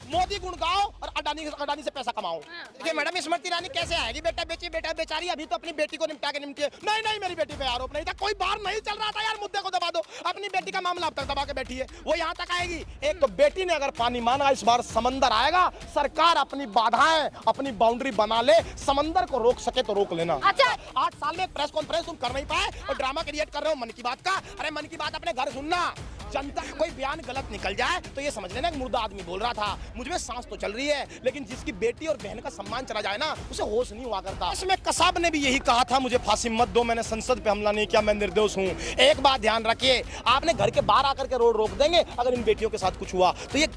मोदी गुण गाओ और अडानी से पैसा कमाओ। देखिए मैडम, स्मृति ईरानी कैसे आएगी? बेटा बेचारी अभी तो अपनी बेटी को निपटा के निपटी है। नहीं मेरी बेटी पे आरोप नहीं था, कोई बार नहीं चल रहा था यार, मुद्दे को दबा दो। अपनी बेटी का मामला अब तक दबा के बैठी है, वो यहाँ तक आएगी। एक तो बेटी ने अगर पानी मांगा, इस बार समंदर आएगा। सरकार अपनी बाधाएं, अपनी बाउंड्री बना ले, समंदर को रोक सके तो रोक लेना। अच्छा, 8 साल में एक प्रेस कॉन्फ्रेंस तुम कर नहीं पाए और ड्रामा क्रिएट कर रहे हो मन की बात का। अरे मन की बात अपने घर सुनना। जनता कोई बयान गलत निकल जाए तो ये समझ लेना एक मुर्दा आदमी बोल रहा था। मुझ में सांस तो चल रही है, लेकिन जिसकी बेटी और बहन का सम्मान चला जाए ना, उसे होश नहीं हुआ करता। इसमें कसाब ने भी यही कहा था, मुझे फांसी मत दो, मैंने संसद पे हमला नहीं किया, मैं निर्दोष हूँ। एक बात ध्यान रखिए, आपने घर के बाहर आकर के रोड रोक देंगे अगर इन बेटियों के साथ कुछ हुआ तो ये।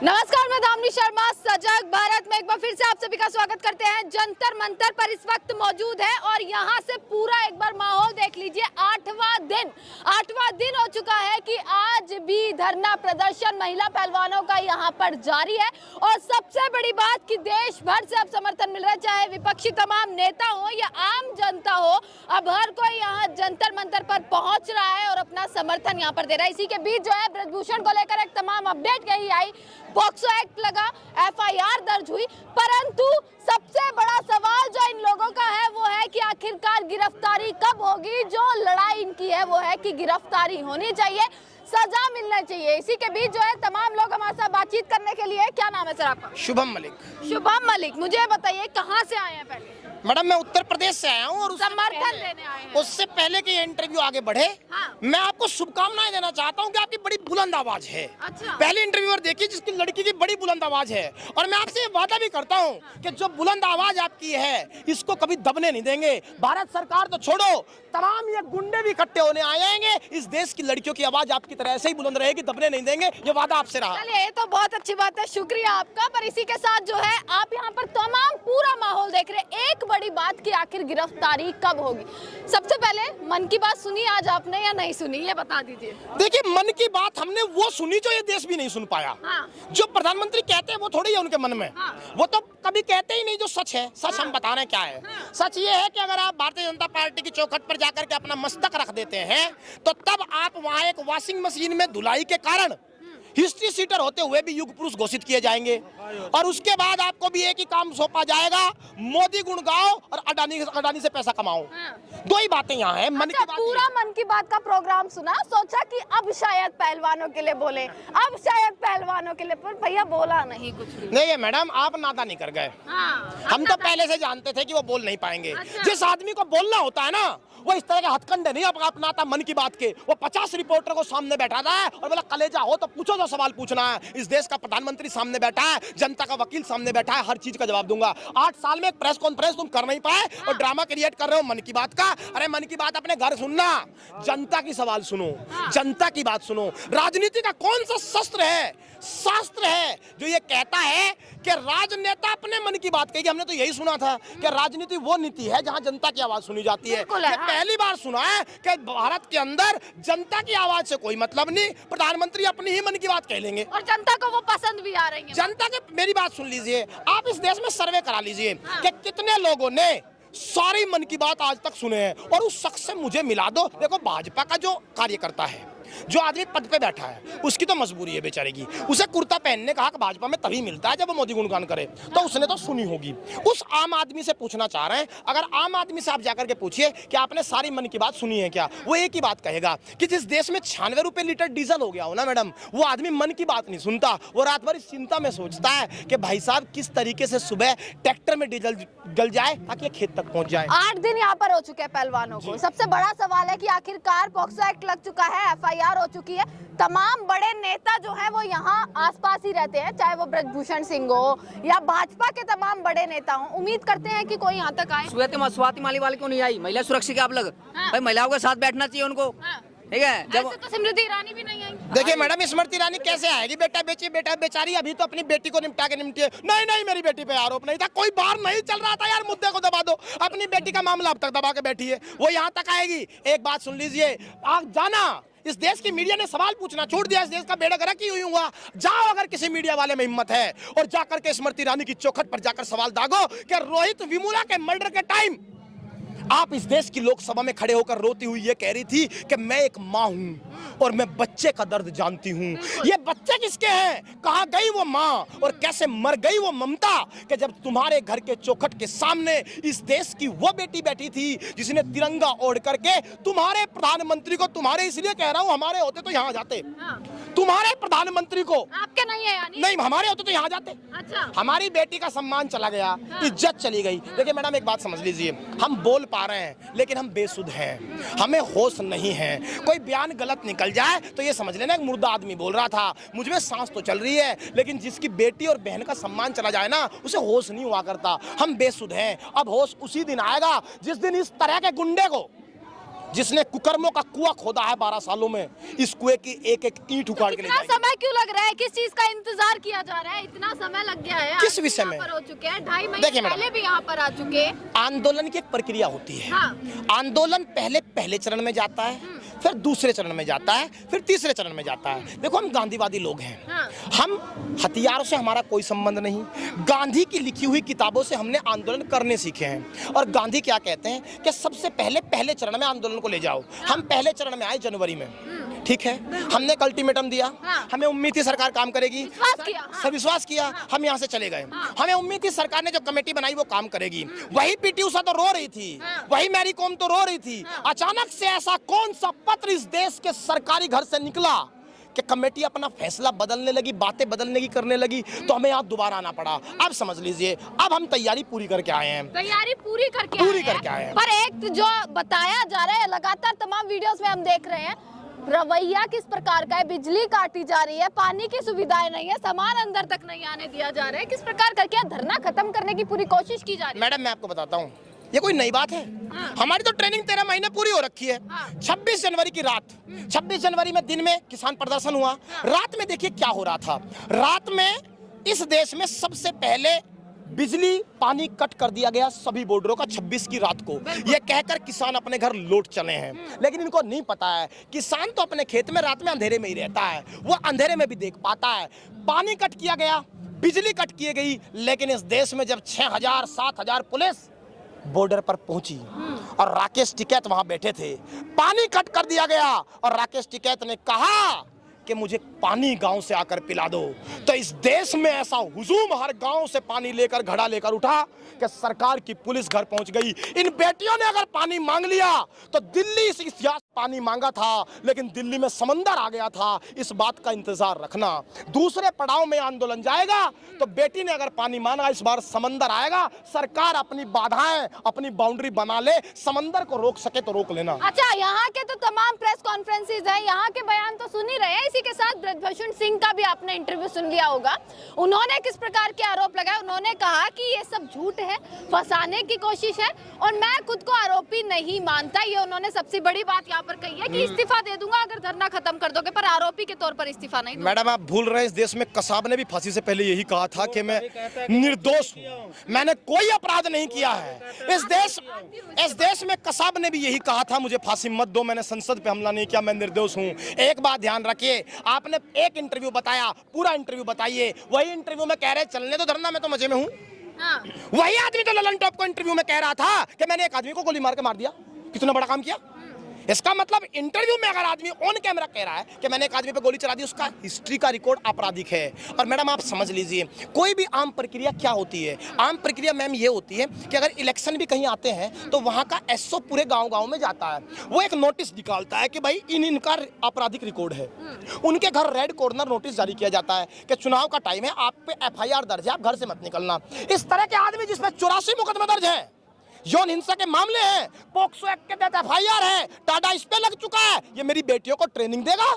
नमस्कार, मैं दामिनी शर्मा सजग भारत में एक बार फिर से आप सभी का स्वागत करते हैं। जंतर मंतर पर इस वक्त मौजूद है और यहाँ से पूरा एक बार माहौल देख लीजिए। 8वां दिन हो चुका है कि आज भी धरना प्रदर्शन महिला पहलवानों का यहाँ पर जारी है। और सबसे बड़ी बात कि देश भर से अब समर्थन मिल रहा है, चाहे विपक्षी तमाम नेता हो या आम जनता हो, अब हर कोई यहाँ जंतर मंतर पर पहुंच रहा है और अपना समर्थन यहाँ पर दे रहा है। इसी के बीच जो है ब्रजभूषण को लेकर एक तमाम अपडेट यही आई, पॉक्सो एक्ट लगा, एफआईआर दर्ज हुई, परंतु सबसे बड़ा सवाल जो इन लोगों का है वो है कि आखिरकार गिरफ्तारी कब होगी। जो लड़ाई इनकी है वो है कि गिरफ्तारी होनी चाहिए, सजा मिलना चाहिए। इसी के बीच जो है तमाम लोग हमारे साथ बातचीत करने के लिए। क्या नाम है सर आपका? शुभम मलिक। शुभम मलिक, मुझे बताइए कहाँ से आए हैं? पहले मैडम मैं उत्तर प्रदेश से आया हूँ और समर्थन देने आए हैं। उससे पहले कि ये इंटरव्यू आगे बढ़े, हाँ। मैं आपको शुभकामनाएं देना चाहता हूँ कि आपकी बड़ी बुलंद आवाज है। अच्छा। पहले इंटरव्यूअर देखिए जिसकी लड़की की बड़ी बुलंद आवाज है, और मैं आपसे ये वादा भी करता हूँ कि जो बुलंद आवाज आपकी है इसको कभी दबने नहीं देंगे। भारत सरकार तो छोड़ो, तमाम ये गुंडे भी इकट्ठे होने आ जाएंगे, इस देश की लड़कियों की आवाज आपकी तरह ऐसे ही बुलंद रहेगी, दबने नहीं देंगे, ये वादा आपसे रहा। चलिए, ये तो बहुत अच्छी बात है, शुक्रिया आपका। पर इसी के साथ जो है आप यहाँ पर तमाम पूरा माहौल देख रहे हैं। एक बड़ी बात कि आखिर गिरफ्तारी कब होगी। सबसे पहले मन की बात सुनी आज आपने या नहीं सुनी, ये बता दीजिए। देखिए, मन की बात हमने वो सुनी जो ये देश भी नहीं सुन पाया। हाँ। जो प्रधानमंत्री कहते हैं वो थोड़ी है उनके मन में। हाँ। वो तो कभी कहते ही नहीं जो सच है। सच हम बता रहे हैं क्या है। सच ये है कि अगर आप भारतीय जनता पार्टी की चौखट पर जाकर के अपना मस्तक रख देते हैं तो तब आप वहां एक वॉशिंग मशीन में धुलाई के कारण हिस्ट्री सीटर होते हुए भी युग पुरुष घोषित किए जाएंगे, और उसके बाद आपको भी एक ही काम सौंपा जाएगा, मोदी गुण गाओ और अडानी से पैसा कमाओ। दो ही बातें यहाँ हैं। मन की बात पूरा मन की बात का प्रोग्राम सुना, सोचा कि अब शायद पहलवानों के लिए बोले, अब शायद पहलवानों के लिए, पर भैया बोला नहीं कुछ भी। नहीं है मैडम, आप नादा नहीं कर गए। हम तो पहले से जानते थे कि वो बोल नहीं पाएंगे। जिस आदमी को बोलना होता है ना, वो इस तरह के हथकंडे नहीं अपनाता मन की बात के। वो 50 रिपोर्टर को सामने बैठाता है और बोला कलेजा हो तो पूछो जो सवाल पूछना है। इस देश का प्रधानमंत्री सामने बैठा है, जनता का वकील सामने बैठा है, हर चीज का जवाब दूंगा। 8 साल में एक प्रेस कॉन्फ्रेंस तुम कर नहीं पाए और ड्रामा क्रिएट कर रहे हो मन की बात का। अरे मन की बात अपने घर सुनना, जनता की सवाल सुनो, जनता की बात सुनो। राजनीति का कौन सा शस्त्र है, शास्त्र है जो ये कहता है कि राजनेता अपने मन की बात कहेगी? हमने तो यही सुना था कि राजनीति वो नीति है जहां जनता की आवाज सुनी जाती है। पहली बार सुना है कि भारत के अंदर जनता की आवाज से कोई मतलब नहीं, प्रधानमंत्री अपनी ही मन की बात कह लेंगे और जनता को वो पसंद भी आ रही है। जनता के मेरी बात सुन लीजिए, आप इस देश में सर्वे करा लीजिए कि कितने लोगों ने सारी मन की बात आज तक सुने हैं, और उस शख्स से मुझे मिला दो। देखो, भाजपा का जो कार्यकर्ता है, जो आदमी पद पे बैठा है, उसकी तो मजबूरी है बेचारे की। उसे कुर्ता पहनने का हक भाजपा में तभी मिलता है जब वो मोदी गुणगान करे, तो उसने तो सुनी होगी। उस आम आदमी से पूछना चाह रहे हैं, अगर आम आदमी से आप जाकर के पूछिए कि आपने सारी मन की बात सुनी है क्या, वो एक ही बात कहेगा कि जिस देश में 96 रुपए लीटर डीजल हो गया हो ना मैडम, वो आदमी मन की बात नहीं सुनता। वो रात भर इस चिंता में सोचता है कि भाई साहब किस तरीके से सुबह ट्रैक्टर में डीजल गल जाए ताकि खेत तक पहुंच जाए। 8 दिन यहाँ पर हो चुके हैं पहलवानों को। सबसे बड़ा सवाल है कि आखिरकार पॉक्सो एक्ट लग चुका है, एफआईआर हो चुकी है, तमाम बड़े नेता जो है वो यहाँ आसपास ही रहते हैं, चाहे वो ब्रजभूषण सिंह हो या भाजपा के तमाम बड़े नेता हो। उम्मीद करते हैं कि कोई यहाँ तक आए। स्वाति मालीवाल क्यों नहीं आई? महिला सुरक्षा के आप लोग भाई महिलाओं के साथ बैठना चाहिए उनको, ठीक है। जब तो स्मृति ईरानी भी नहीं आई। देखिए मैडम, स्मृति ईरानी कैसे आएगी? बेटा बेचारी अभी तो अपनी बेटी को निपटा के निपटी है। नहीं मेरी बेटी पे आरोप नहीं था, कोई बार नहीं चल रहा था यार, मुद्दे को दबा दो। अपनी बेटी का मामला अब तक दबा के बैठी है, वो यहाँ तक आएगी। एक बात सुन लीजिए, आप जाना, इस देश की मीडिया ने सवाल पूछना छोड़ दिया, इस देश का बेड़ा गर्क ही हुआ। जाओ अगर किसी मीडिया वाले में हिम्मत है और जाकर के स्मृति ईरानी की चौखट पर जाकर सवाल दागो कि रोहित वेमुला के मर्डर के टाइम आप इस देश की लोकसभा में खड़े होकर रोती हुई ये कह रही थी कि मैं एक माँ हूं और मैं बच्चे का दर्द जानती हूं। ये बच्चे किसके हैं? कहां गई वो माँ और कैसे मर गई वो ममता कि जब तुम्हारे घर के चौखट के सामने इस देश की वो बेटी बैठी थी जिसने तिरंगा ओढ़ करके तुम्हारे प्रधानमंत्री को, तुम्हारे इसलिए कह रहा हूं, हमारे होते तो यहां जाते, तुम्हारे प्रधानमंत्री को, आपके नहीं है यानी? नहीं, हमारे होते तो यहां जाते। अच्छा, हमारी बेटी का सम्मान चला गया, इज्जत चली गई। देखिए मैडम, एक बात समझ लीजिए, हम बोल पा रहे हैं लेकिन हम बेसुध हैं, हमें होश नहीं है। कोई बयान गलत निकल जाए तो ये समझ लेना एक मुर्दा आदमी बोल रहा था, मुझ में सांस तो चल रही है, लेकिन जिसकी बेटी और बहन का सम्मान चला जाए ना, उसे होश नहीं हुआ करता। हम बेसुध हैं। अब होश उसी दिन आएगा जिस दिन इस तरह के गुंडे को, जिसने कुकर्मों का कुआं खोदा है 12 सालों में, इस कुएं की एक एक ईंट उखाड़ के ले जाएंगे। इतना समय क्यों लग रहा है? किस चीज का इंतजार किया जा रहा है? इतना समय लग गया है। किस विषय में? हो चुके हैं 2.5 महीने पहले भी यहाँ पर आ चुके हैं। आंदोलन की एक प्रक्रिया होती है। हाँ। आंदोलन पहले चरण में जाता है, फिर दूसरे चरण में जाता है, फिर तीसरे चरण में जाता है। देखो, हम गांधीवादी लोग हैं। हाँ। हम हथियारों से हमारा कोई संबंध नहीं। गांधी की लिखी हुई किताबों से हमने आंदोलन करने सीखे हैं। और गांधी क्या कहते हैं कि सबसे पहले चरण में आंदोलन को ले जाओ। हम पहले चरण में आए जनवरी में, ठीक है, हमने एक अल्टीमेटम दिया। हमें उम्मीद थी सरकार काम करेगी, विश्वास किया, हम यहाँ से चले गए। हमें उम्मीद थी सरकार ने जो कमेटी बनाई वो काम करेगी। वही पीटी उषा तो रो रही थी, वही मैरी कॉम तो रो रही थी। अचानक से ऐसा कौन सा पत्र इस देश के सरकारी घर से निकला कि कमेटी अपना फैसला बदलने लगी, बातें बदलने की करने लगी, तो हमें यहाँ दोबारा आना पड़ा। अब समझ लीजिए, अब हम तैयारी पूरी करके आए हैं। तैयारी पूरी करके आए हैं। पर एक जो बताया जा रहा है, लगातार तमाम वीडियोस में हम देख रहे हैं, रवैया किस प्रकार का है। बिजली काटी जा रही है, पानी की सुविधाएं नहीं है, सामान अंदर तक नहीं आने दिया जा रहा है। किस प्रकार करके धरना खत्म करने की पूरी कोशिश की जा रही है? मैडम, मैं आपको बताता हूँ, ये कोई नई बात है। हमारी तो ट्रेनिंग 13 महीने पूरी हो रखी है। 26 जनवरी की रात, 26 जनवरी में दिन में किसान प्रदर्शन हुआ, रात में देखिए क्या हो रहा था। रात में इस देश में सबसे पहले बिजली पानी कट कर दिया गया सभी बोर्डरों का 26 की रात को। ये कहकर किसान अपने घर लौट चले हैं, लेकिन इनको नहीं पता है किसान तो अपने खेत में रात में अंधेरे में ही रहता है, वो अंधेरे में भी देख पाता है। पानी कट किया गया, बिजली कट की गई, लेकिन इस देश में जब 6000 7000 पुलिस बॉर्डर पर पहुंची और राकेश टिकैत वहां बैठे थे, पानी कट कर दिया गया और राकेश टिकैत ने कहा कि मुझे पानी गांव से आकर पिला दो, तो इस देश में ऐसा हुजूम हर गांव से पानी लेकर, घड़ा लेकर उठा कि सरकार की पुलिस घर पहुंच गई। इन बेटियों ने अगर पानी मांग लिया तो दिल्ली से इतिहास पानी मांगा था, लेकिन दिल्ली में समंदर आ गया था। इस बात का इंतजार रखना, दूसरे पड़ाव में आंदोलन जाएगा तो बेटी ने अगर पानी मांगा, इस बार समंदर आएगा। सरकार अपनी बाधाएं, अपनी बाउंड्री बना ले, समंदर को रोक सके तो रोक लेना। अच्छा, यहाँ के तो तमाम प्रेस कॉन्फ्रेंसेज हैं, यहाँ के बयान तो सुन ही रहे हैं। इसी के साथ ब्रजभूषण सिंह का भी आपने इंटरव्यू सुन लिया होगा। उन्होंने किस प्रकार के आरोप लगाए? उन्होंने कहा कि ये सब झूठ है, फंसाने की कोशिश है, और मैं खुद को आरोपी नहीं मानता। ये उन्होंने सबसे बड़ी बात यहाँ पर कही है कि इस्तीफा दे दूंगा अगर धरना खत्म कर दोगे, पर आरोपी के तौर पर इस्तीफा नहीं दूंगा। मैडम, आप भूल रहे हैं, इस देश में कसाब ने भी फांसी से पहले यही कहा था कि मैं निर्दोष हूँ, मैंने कोई अपराध नहीं किया है। इस देश में कसाब ने भी यही कहा था, मुझे फांसी मत दो, मैंने संसद पे हमला नहीं किया, मैं निर्दोष हूँ। एक बात ध्यान रखिए, आपने एक इंटरव्यू बताया, पूरा इंटरव्यू बताइए। वही इंटरव्यू में कह रहे चलने तो धरना, मैं तो मजे में हूँ। वही आदमी तो ललन टॉप को इंटरव्यू में कह रहा था कि मैंने एक आदमी को गोली मार के मार दिया। कितना बड़ा काम किया। इसका मतलब इंटरव्यू में अगर आदमी ऑन कैमरा कह रहा है कि मैंने एक आदमी पे गोली चला दी, उसका हिस्ट्री का रिकॉर्ड आपराधिक है। और मैडम, आप समझ लीजिए, कोई भी आम प्रक्रिया क्या होती है? आम प्रक्रिया मैम ये होती है कि अगर इलेक्शन भी कहीं आते हैं तो वहाँ का एसओ पूरे गाँव में जाता है, वो एक नोटिस निकालता है कि भाई इनका आपराधिक रिकॉर्ड है। उनके घर रेड कॉर्नर नोटिस जारी किया जाता है कि चुनाव का टाइम है, आप पे FIR दर्ज है, आप घर से मत निकलना। इस तरह के आदमी जिसमें 84 मुकदमा दर्ज है, यौन हिंसा के मामले हैं, पोक्सो एक्ट के तहत FIR है, टाटा इस पे लग चुका है, ये मेरी बेटियों को ट्रेनिंग देगा।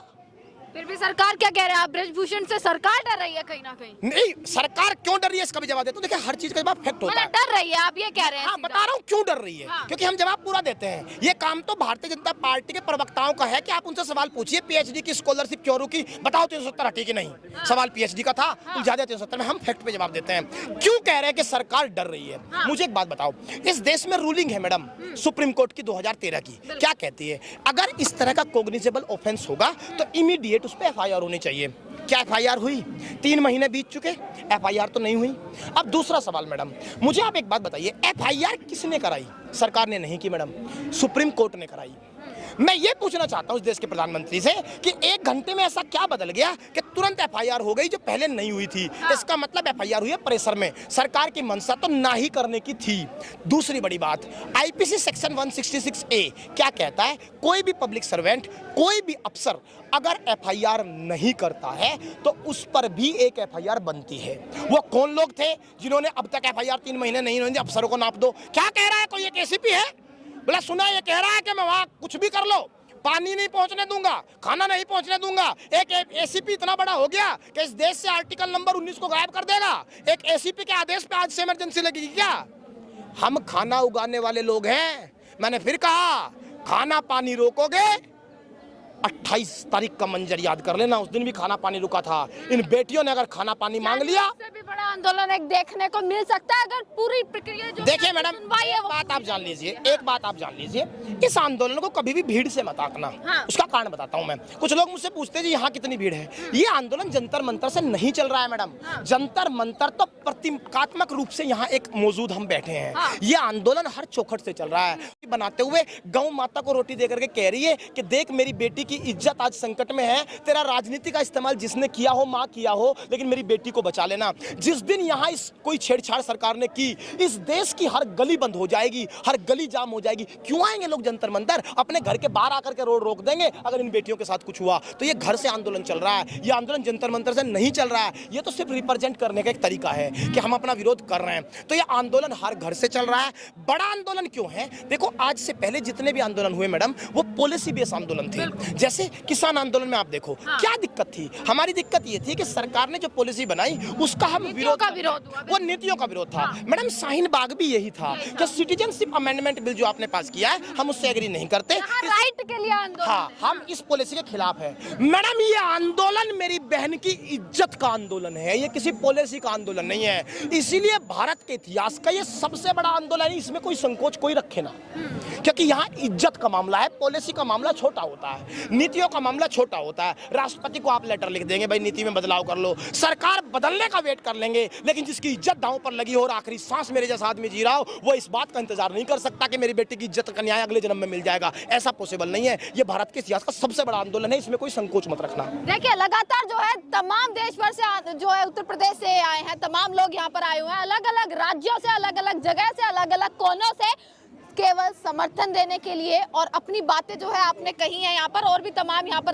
फिर भी सरकार क्या कह रहे हैं? आप ब्रजभूषण से सरकार डर रही है कहीं ना कहीं। नहीं, सरकार क्यों डर रही है इसका भी जवाब देता हूं। देखिए, हर चीज का जवाब फैक्ट होता है। डर रही है, आप ये कह रहे हैं? हाँ, बता रहा हूँ क्यों डर रही है। क्योंकि हम जवाब पूरा देते हैं। ये काम तो भारतीय जनता पार्टी के प्रवक्ताओं का है कि आप उनसे सवाल पूछिए, PhD की स्कॉलरशिप क्यों रुकी, बताओ 370 हटी कि नहीं। सवाल PhD का था, उलझा दिया 370 में। हम फैक्ट पे जवाब देते हैं। क्यों कह रहे हैं कि सरकार डर रही है? मुझे एक बात बताओ, इस देश में रूलिंग है मैडम सुप्रीम कोर्ट की 2013 की, क्या कहती है? अगर इस तरह का कॉग्निजेबल ऑफेंस होगा तो इमीडिएट उस पर FIR होनी चाहिए। क्या FIR हुई? 3 महीने बीत चुके, FIR तो नहीं हुई। अब दूसरा सवाल मैडम, मुझे आप एक बात बताइए, FIR किसने कराई? सरकार ने नहीं की मैडम, सुप्रीम कोर्ट ने कराई। मैं ये पूछना चाहता हूँ इस देश के प्रधानमंत्री से कि 1 घंटे में ऐसा क्या बदल गया कि तुरंत FIR हो गई जो पहले नहीं हुई थी? इसका मतलब FIR हुई है प्रेशर में, सरकार की मंशा तो ना ही करने की थी। दूसरी बड़ी बात, IPC सेक्शन 166A क्या कहता है? कोई भी पब्लिक सर्वेंट, कोई भी अफसर अगर FIR नहीं करता है तो उस पर भी एक FIR बनती है। वो कौन लोग थे जिन्होंने अब तक FIR 3 महीने नहीं हुई? अफसरों को नाप दो। क्या कह रहा है? कोई एक ACP है बोला, सुना ये कह रहा है कि मैं वहां कुछ भी कर लो, पानी नहीं पहुंचने दूंगा, खाना नहीं पहुंचने दूंगा। एक ACP इतना बड़ा हो गया कि इस देश से आर्टिकल नंबर 19 को गायब कर देगा। एक ACP के आदेश पे आज से इमरजेंसी लगेगी क्या? हम खाना उगाने वाले लोग हैं। मैंने फिर कहा, खाना पानी रोकोगे, 28 तारीख का मंजर याद कर लेना, उस दिन भी खाना पानी रुका था। इन बेटियों ने अगर खाना पानी मांग लिया, इससे भी बड़ा आंदोलन एक देखने को मिल सकता है अगर पूरी प्रक्रिया जो देखिए मैडम, एक बात आप जान लीजिए, एक बात आप जान लीजिए, इस आंदोलन को कभी भी भीड़ से मत आंकना। उसका कारण बताता हूं मैं। कुछ लोग मुझसे पूछते हैं जी यहाँ कितनी भीड़ है? ये आंदोलन जंतर मंतर से नहीं चल रहा है मैडम। जंतर मंतर तो प्रतीकात्मक रूप से यहाँ एक मौजूद हम बैठे हैं। ये आंदोलन हर चौखट से चल रहा है। बनाते हुए गौ माता को रोटी दे करके कह रही है कि देख मेरी बेटी की इज्जत आज संकट में है, तेरा राजनीति का इस्तेमाल जिसने किया हो मां किया हो, लेकिन मेरी बेटी को बचा लेना। जिस दिन यहाँ इस कोई छेड़छाड़ सरकार ने की, इस देश की हर गली बंद हो जाएगी, हर गली जाम हो जाएगी। क्यों आएंगे लोग जंतर मंतर? अपने घर के बाहर आकर के रोड रोक देंगे अगर इन बेटियों के साथ कुछ हुआ तो। ये घर से आंदोलन चल रहा है, ये आंदोलन जंतर मंतर से नहीं चल रहा है। ये तो सिर्फ रिप्रेजेंट करने का एक तरीका है कि हम अपना विरोध कर रहे हैं। तो ये आंदोलन हर घर से चल रहा है। बड़ा आंदोलन क्यों है? देखो, आज से पहले जितने भी आंदोलन हुए मैडम, वो पॉलिसी बेस्ड आंदोलन थे। जैसे किसान आंदोलन में आप देखो क्या दिक्कत थी। हमारी दिक्कत ये थी कि सरकार ने जो पॉलिसी बनाई उसका हम विरोध वो नीतियों का विरोध था मैडम। शाहीन बाग भी यही था कि सिटीजनशिप अमेंडमेंट बिल जो आपने पास किया है, हम उससे एग्री नहीं करते, राइट के लिए आंदोलन। हाँ, हम इस पॉलिसी के खिलाफ है मैडम। ये आंदोलन मेरी बहन की इज्जत का आंदोलन है, ये किसी पॉलिसी का आंदोलन नहीं है। इसीलिए भारत के इतिहास का ये सबसे बड़ा आंदोलन है। इसमें कोई संकोच कोई रखे ना, क्योंकि यहाँ इज्जत का मामला है, पॉलिसी का मामला छोटा होता है, नीतियों का मामला छोटा होता है। राष्ट्रपति को आप लेटर लिख देंगे, भाई नीति में बदलाव कर लो, सरकार बदलने का वेट कर लेंगे, लेकिन जिसकी इज्जत दांव पर लगी हो और आखिरी सांस मेरे जैसा आदमी जी रहा हो, वो इस बात का इंतजार नहीं कर सकता कि मेरी बेटी की इज्जत का न्याय अगले जन्म में मिल जाएगा। ऐसा पॉसिबल नहीं है। ये भारत के इतिहास का सबसे बड़ा आंदोलन है, इसमें कोई संकोच मत रखना। देखिए, लगातार जो है तमाम देश भर से जो है उत्तर प्रदेश से आए हैं, तमाम लोग यहाँ पर आए हुए हैं, अलग अलग राज्यों से, अलग अलग जगह से, अलग अलग कोनों से, केवल समर्थन देने के लिए। और अपनी बातें जो है आपने कही है यहाँ पर, और भी तमाम यहाँ पर